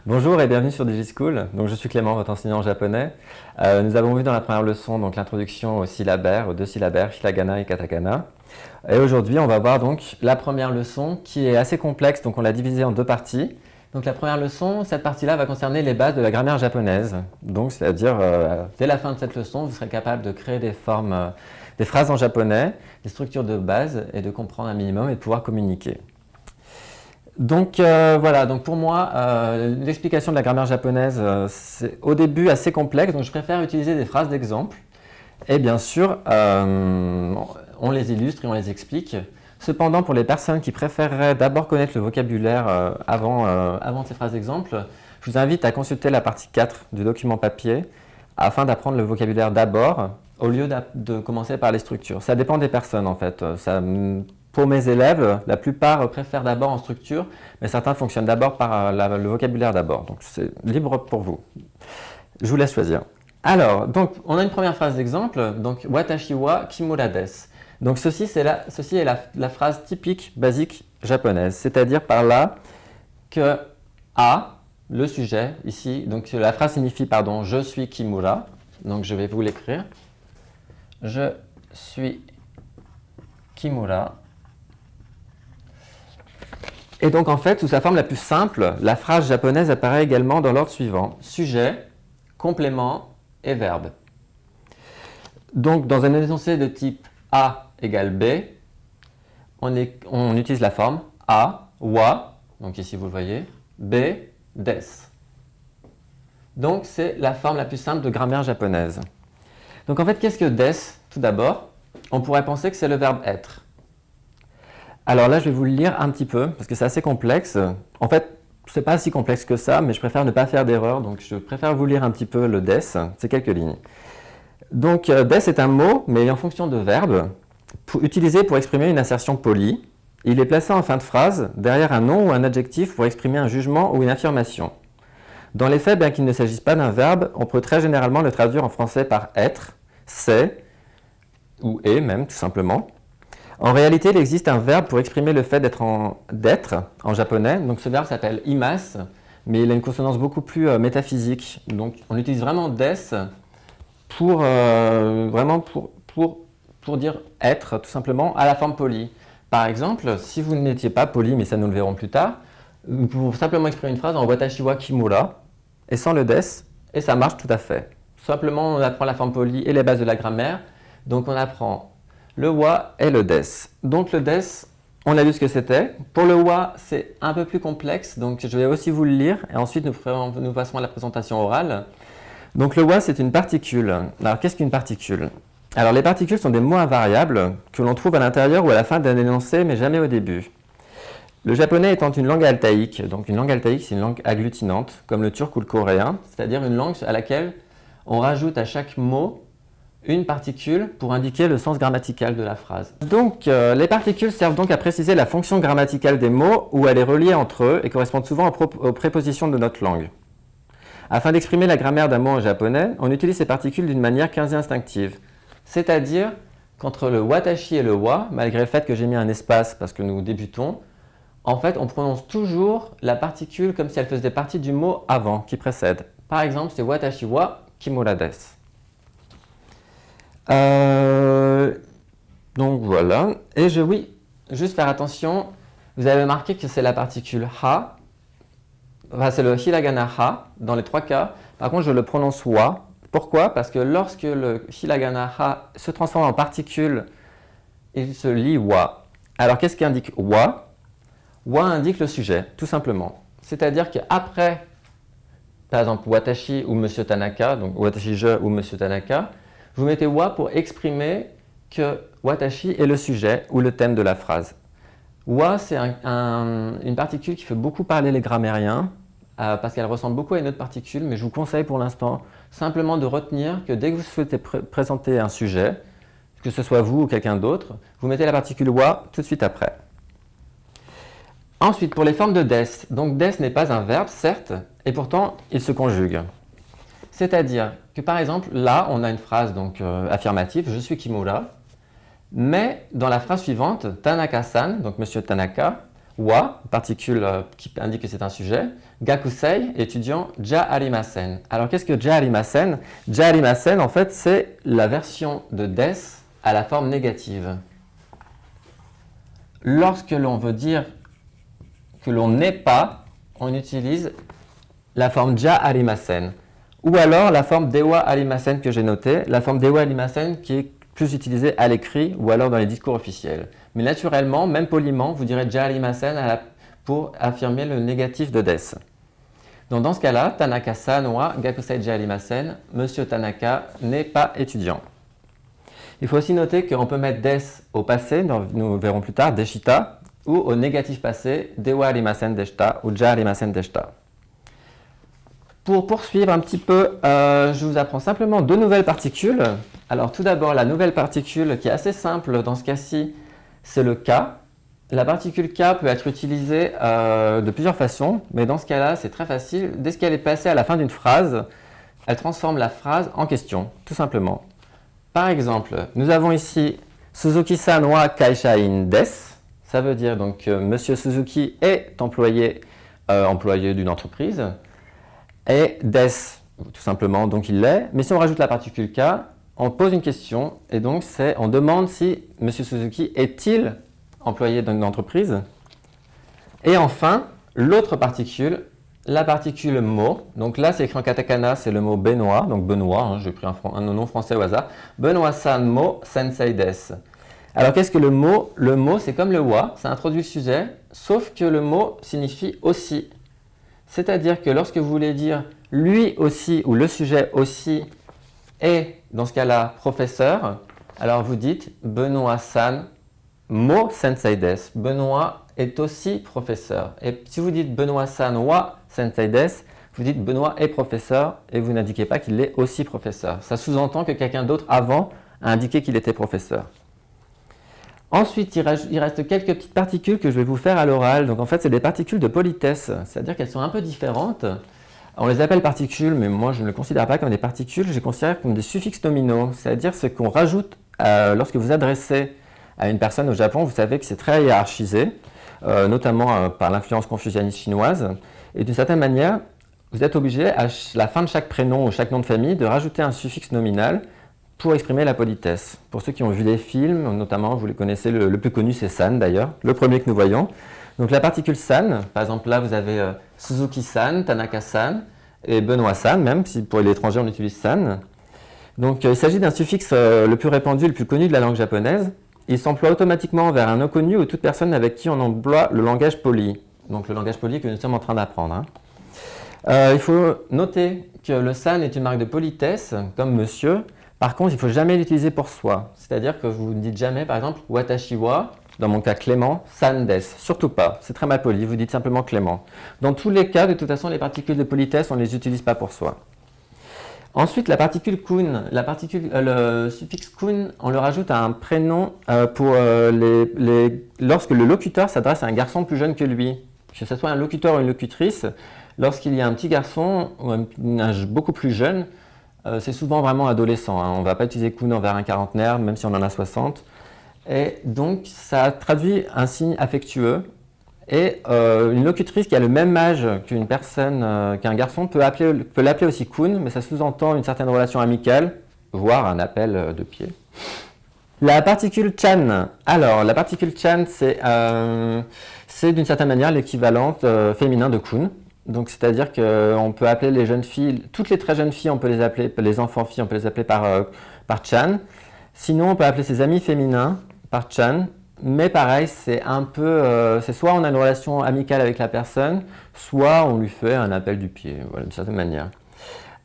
Bonjour et bienvenue sur DigiSchool. Donc, je suis Clément, votre enseignant japonais. Nous avons vu dans la première leçon l'introduction aux syllabaires, aux deux syllabaires, hiragana et katakana. Et aujourd'hui, on va voir donc la première leçon qui est assez complexe, donc on l'a divisée en deux parties. Donc la première leçon, cette partie-là va concerner les bases de la grammaire japonaise. Donc c'est-à-dire, dès la fin de cette leçon, vous serez capable de créer des formes, des phrases en japonais, des structures de base et de comprendre un minimum et de pouvoir communiquer. Donc voilà, donc pour moi, l'explication de la grammaire japonaise, c'est au début assez complexe, donc je préfère utiliser des phrases d'exemple. Et bien sûr, on les illustre et on les explique. Cependant, pour les personnes qui préféreraient d'abord connaître le vocabulaire avant ces phrases d'exemple, je vous invite à consulter la partie 4 du document papier afin d'apprendre le vocabulaire d'abord au lieu de commencer par les structures. Ça dépend des personnes en fait. Pour mes élèves, la plupart préfèrent d'abord en structure, mais certains fonctionnent d'abord par le vocabulaire d'abord. Donc c'est libre pour vous. Je vous laisse choisir. Alors, donc, on a une première phrase d'exemple. Donc, watashi wa kimura desu. Donc, ceci est la phrase typique, basique japonaise. C'est-à-dire par là que a, le sujet, ici, donc la phrase signifie, pardon, je suis Kimura. Donc, je vais vous l'écrire. Je suis Kimura. Et donc, en fait, sous sa forme la plus simple, la phrase japonaise apparaît également dans l'ordre suivant. Sujet, complément et verbe. Donc, dans un énoncé de type A égale B, on utilise la forme A, wa, donc ici vous le voyez, B, des. Donc, c'est la forme la plus simple de grammaire japonaise. Donc, en fait, qu'est-ce que des, tout d'abord? On pourrait penser que c'est le verbe être. Alors là, je vais vous le lire un petit peu, parce que c'est assez complexe. En fait, c'est pas si complexe que ça, mais je préfère ne pas faire d'erreur, donc je préfère vous lire un petit peu le des, c'est quelques lignes. Donc, des est un mot, mais ayant fonction de verbe, utilisé pour exprimer une assertion polie. Il est placé en fin de phrase, derrière un nom ou un adjectif pour exprimer un jugement ou une affirmation. Dans les faits, bien qu'il ne s'agisse pas d'un verbe, on peut très généralement le traduire en français par être, c'est, ou est même, tout simplement. En réalité, il existe un verbe pour exprimer le fait d'être en japonais. Donc ce verbe s'appelle imasu, mais il a une consonance beaucoup plus métaphysique. Donc on utilise vraiment des pour dire être, tout simplement, à la forme polie. Par exemple, si vous n'étiez pas poli, mais ça nous le verrons plus tard, vous pouvez simplement exprimer une phrase en watashi wa kimura, et sans le des, et ça marche tout à fait. Simplement, on apprend la forme polie et les bases de la grammaire. Donc on apprend le wa et le des. Donc le des, on a vu ce que c'était. Pour le wa, c'est un peu plus complexe, donc je vais aussi vous le lire, et ensuite nous passerons à la présentation orale. Donc le wa, c'est une particule. Alors qu'est-ce qu'une particule? Alors les particules sont des mots invariables que l'on trouve à l'intérieur ou à la fin d'un énoncé, mais jamais au début. Le japonais étant une langue altaïque, donc une langue altaïque, c'est une langue agglutinante, comme le turc ou le coréen, c'est-à-dire une langue à laquelle on rajoute à chaque mot une particule pour indiquer le sens grammatical de la phrase. Donc, les particules servent donc à préciser la fonction grammaticale des mots ou à les relier entre eux et correspondent souvent aux prépositions de notre langue. Afin d'exprimer la grammaire d'un mot en japonais, on utilise ces particules d'une manière quasi instinctive. C'est-à-dire qu'entre le watashi et le wa, malgré le fait que j'ai mis un espace parce que nous débutons, en fait, on prononce toujours la particule comme si elle faisait partie du mot avant, qui précède. Par exemple, c'est watashi wa kimura desu. Donc voilà, et juste faire attention, vous avez remarqué que c'est la particule ha, enfin c'est le hiragana ha dans les trois cas, par contre je le prononce wa. Pourquoi? Parce que lorsque le hiragana ha se transforme en particule, il se lit wa. Alors qu'est-ce qui indique wa? Wa indique le sujet, tout simplement. C'est-à-dire qu'après, par exemple watashi ou monsieur Tanaka, donc watashi je ou monsieur Tanaka, vous mettez wa pour exprimer que watashi est le sujet ou le thème de la phrase. Wa, c'est une particule qui fait beaucoup parler les grammairiens parce qu'elle ressemble beaucoup à une autre particule, mais je vous conseille pour l'instant simplement de retenir que dès que vous souhaitez présenter un sujet, que ce soit vous ou quelqu'un d'autre, vous mettez la particule wa tout de suite après. Ensuite, pour les formes de des, donc des n'est pas un verbe, certes, et pourtant il se conjugue. C'est-à-dire que par exemple, là, on a une phrase donc, affirmative, je suis Kimura, Mais dans la phrase suivante, Tanaka-san, donc Monsieur Tanaka, wa, particule qui indique que c'est un sujet, gakusei, étudiant, ja arimasen. Alors qu'est-ce que ja arimasen? Ja arimasen, en fait, c'est la version de des à la forme négative. Lorsque l'on veut dire que l'on n'est pas, on utilise la forme ja arimasen. Ou alors la forme dewa arimasen que j'ai notée, la forme dewa arimasen qui est plus utilisée à l'écrit ou alors dans les discours officiels. Mais naturellement, même poliment, vous direz ja arimasen pour affirmer le négatif de des. Donc dans ce cas-là, Tanaka-san wa gakusei ja arimasen, Monsieur Tanaka n'est pas étudiant. Il faut aussi noter qu'on peut mettre des au passé, nous verrons plus tard, deshita, ou au négatif passé, dewa arimasen deshita ou ja arimasen deshita. Pour poursuivre un petit peu, je vous apprends simplement deux nouvelles particules. Alors tout d'abord, la nouvelle particule qui est assez simple dans ce cas-ci, c'est le ka. La particule ka peut être utilisée de plusieurs façons, mais dans ce cas-là, c'est très facile. Dès qu'elle est passée à la fin d'une phrase, elle transforme la phrase en question, tout simplement. Par exemple, nous avons ici Suzuki-san wa kaisha-in desu. Ça veut dire donc que Monsieur Suzuki est employé d'une entreprise. Et des, tout simplement, donc il l'est. Mais si on rajoute la particule k, on pose une question et donc on demande si M. Suzuki est-il employé d'une entreprise. Et enfin, l'autre particule, la particule mo. Donc là, c'est écrit en katakana, c'est le mot Benoît. Donc Benoît, hein, j'ai pris un nom français au hasard. Benoît-san mo sensei desu. Alors qu'est-ce que le mot? Le mot, c'est comme le wa, ça introduit le sujet, sauf que le mot signifie aussi. C'est-à-dire que lorsque vous voulez dire lui aussi ou le sujet aussi est, dans ce cas-là, professeur, alors vous dites Benoît-san mo sensei desu. Benoît est aussi professeur. Et si vous dites Benoît-san wa sensei desu, vous dites Benoît est professeur et vous n'indiquez pas qu'il est aussi professeur. Ça sous-entend que quelqu'un d'autre avant a indiqué qu'il était professeur. Ensuite, il reste quelques petites particules que je vais vous faire à l'oral. Donc en fait, c'est des particules de politesse, c'est-à-dire qu'elles sont un peu différentes. On les appelle particules, mais moi je ne les considère pas comme des particules, je les considère comme des suffixes nominaux, c'est-à-dire ce qu'on rajoute lorsque vous adressez à une personne au Japon. Vous savez que c'est très hiérarchisé, notamment par l'influence confucianiste chinoise. Et d'une certaine manière, vous êtes obligé à la fin de chaque prénom ou chaque nom de famille de rajouter un suffixe nominal pour exprimer la politesse. Pour ceux qui ont vu les films, notamment, vous les connaissez, le plus connu c'est san d'ailleurs, le premier que nous voyons. Donc la particule san, par exemple là vous avez Suzuki-san, Tanaka-san et Benoît-san, même si pour l'étranger on utilise san. Donc il s'agit d'un suffixe le plus répandu, le plus connu de la langue japonaise. Il s'emploie automatiquement vers un inconnu ou toute personne avec qui on emploie le langage poli. Donc le langage poli que nous sommes en train d'apprendre. Hein. Il faut noter que le san est une marque de politesse, comme monsieur. Par contre, il ne faut jamais l'utiliser pour soi. C'est-à-dire que vous ne dites jamais, par exemple, watashi wa, dans mon cas Clément, san desu. Surtout pas, c'est très mal poli, vous dites simplement Clément. Dans tous les cas, de toute façon, les particules de politesse, on ne les utilise pas pour soi. Ensuite, la particule kun, le suffixe kun, on le rajoute à un prénom lorsque le locuteur s'adresse à un garçon plus jeune que lui. Que ce soit un locuteur ou une locutrice, lorsqu'il y a un petit garçon ou un beaucoup plus jeune, c'est souvent vraiment adolescent. Hein. On ne va pas utiliser kun envers un quarantenaire, même si on en a 60. Et donc, ça traduit un signe affectueux. Et une locutrice qui a le même âge qu'une personne, qu'un garçon, peut l'appeler aussi kun, mais ça sous-entend une certaine relation amicale, voire un appel de pied. La particule chan. Alors, la particule chan, c'est d'une certaine manière l'équivalent féminin de kun. Donc, c'est-à-dire qu'on peut appeler les jeunes filles, toutes les très jeunes filles, on peut les appeler, les enfants filles, on peut les appeler par chan. Sinon, on peut appeler ses amis féminins par chan. Mais pareil, c'est soit on a une relation amicale avec la personne, soit on lui fait un appel du pied, voilà, d'une certaine manière.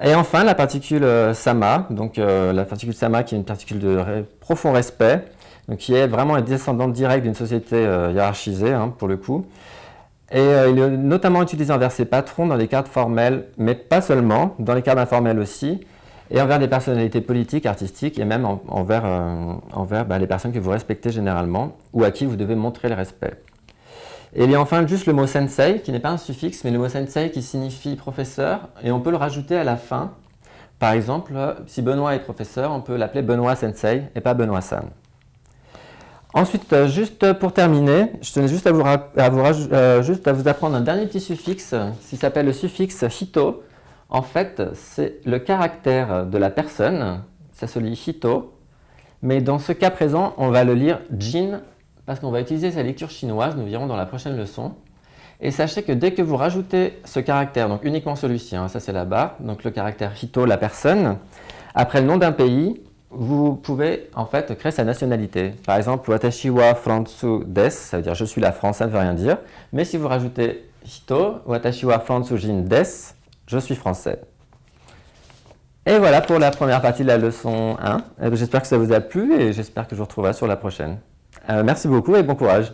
Et enfin, la particule sama, donc la particule sama qui est une particule de profond respect, donc qui est vraiment une descendante directe d'une société hiérarchisée, hein, pour le coup. Et il est notamment utilisé envers ses patrons dans les cadres formels, mais pas seulement, dans les cadres informels aussi, et envers des personnalités politiques, artistiques, et même envers les personnes que vous respectez généralement, ou à qui vous devez montrer le respect. Et il y a enfin juste le mot sensei, qui n'est pas un suffixe, mais le mot sensei qui signifie professeur, et on peut le rajouter à la fin. Par exemple, si Benoît est professeur, on peut l'appeler Benoît sensei, et pas Benoît-san. Ensuite, juste pour terminer, je tenais juste juste à vous apprendre un dernier petit suffixe qui s'appelle le suffixe hito. En fait, c'est le caractère de la personne, ça se lit hito, mais dans ce cas présent, on va le lire jin parce qu'on va utiliser sa lecture chinoise, nous verrons dans la prochaine leçon. Et sachez que dès que vous rajoutez ce caractère, donc uniquement celui-ci, hein, ça c'est là-bas, donc le caractère hito, la personne, après le nom d'un pays, vous pouvez en fait créer sa nationalité. Par exemple, watashi wa Fransu des, ça veut dire je suis la France, ça ne veut rien dire. Mais si vous rajoutez hito, watashi wa Fransujin des, je suis français. Et voilà pour la première partie de la leçon 1. J'espère que ça vous a plu et j'espère que je vous retrouverai sur la prochaine. Merci beaucoup et bon courage.